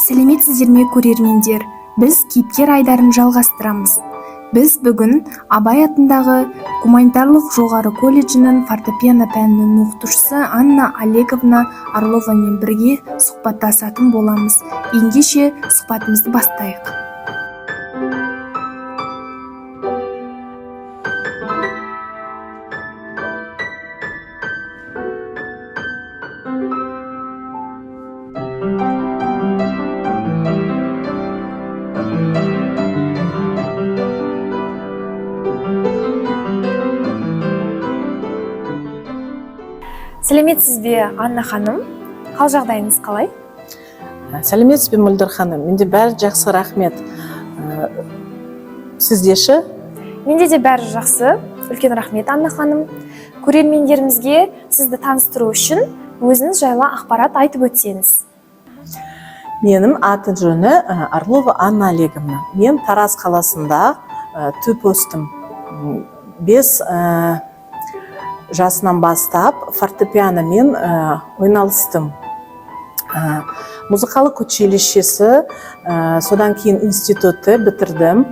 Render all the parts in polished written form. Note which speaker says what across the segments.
Speaker 1: Сәлеметсіздер ме көрермендер, біз кейіпкер айдарын жалғастырамыз. Біз бүгін Абай атындағы гуманитарлық жоғары колледжінің фортепиано пәнінің оқытушысы Анна Олеговна Орловамен бірге сұхбаттасатын боламыз. Ендеше сұхбатымызды бастайық. Сәлеметсіз бе, Анна ханым? Қал жағдайыңыз қалай?
Speaker 2: Сәлеметсіз бе, Мөлдір ханым? Менде бәрі жақсы, рахмет. Сіздеші?
Speaker 1: Менде де бәрі жақсы. Үлкен рахмет, Анна ханым. Көрермендерімізге сізді таныстыру үшін өзіңіз жайлы ақпарат айтып өтсеңіз.
Speaker 2: Менің аты жөні Орлова Анна Олеговна. Мен Тараз қаласында туып өстім. 5 жасынан бастап фортепианомен ойналыстым. Музыкалық училищесі, содан кейін институтты бітірдім.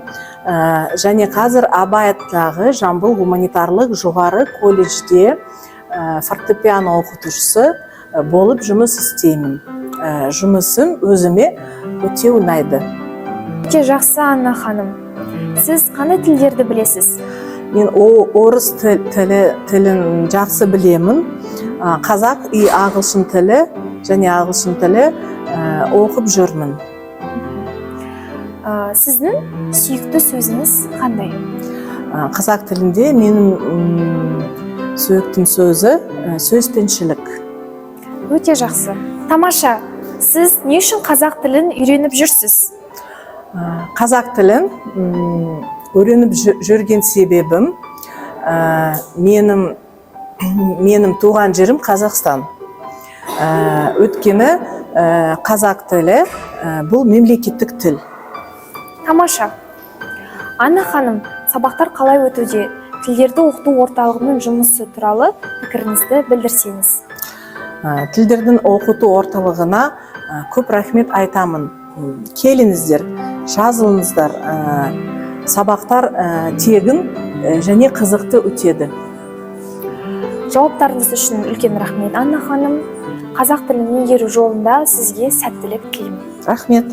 Speaker 2: Және қазір Абай атындағы Жамбыл гуманитарлық жоғары колледжде фортепиано оқытушысы болып жұмыс істеймін. Жұмысым өзіме өте ұнайды.
Speaker 1: Өте жақсы, Анна ханым. Сіз қандай тілдерді білесіз?
Speaker 2: Мен орыс тілін жақсы білемін. Қазақ и ағылшын тілі және ағылшын тілі оқып жүрмін.
Speaker 1: Сіздің сүйікті сөзіңіз қандай?
Speaker 2: Қазақ тілінде менің сүйіктім сөзі сөзбеншілік.
Speaker 1: Өте жақсы. Тамаша, сіз не үшін қазақ тілін үйреніп жүрсіз?
Speaker 2: Қазақ тілін үйреніп жүрген себебім менің туған жерім Қазақстан. Өткені қазақ тілі бұл мемлекеттік тіл.
Speaker 1: Тамаша. Анна ханым, сабақтар қалай өтуде? Тілдерді оқыту орталығының жұмысы туралы пікіріңізді білдірсеңіз.
Speaker 2: Тілдердің оқыту орталығына көп рахмет айтамын. Келіңіздер, жазылыңыздар. Сабақтар тегін және қызықты өтеді.
Speaker 1: Жауаптарыңыз үшін үлкен рахмет, Анна ханым. Қазақ тілін меңгеру жолында сізге сәттілік тілеймін.
Speaker 2: Рахмет.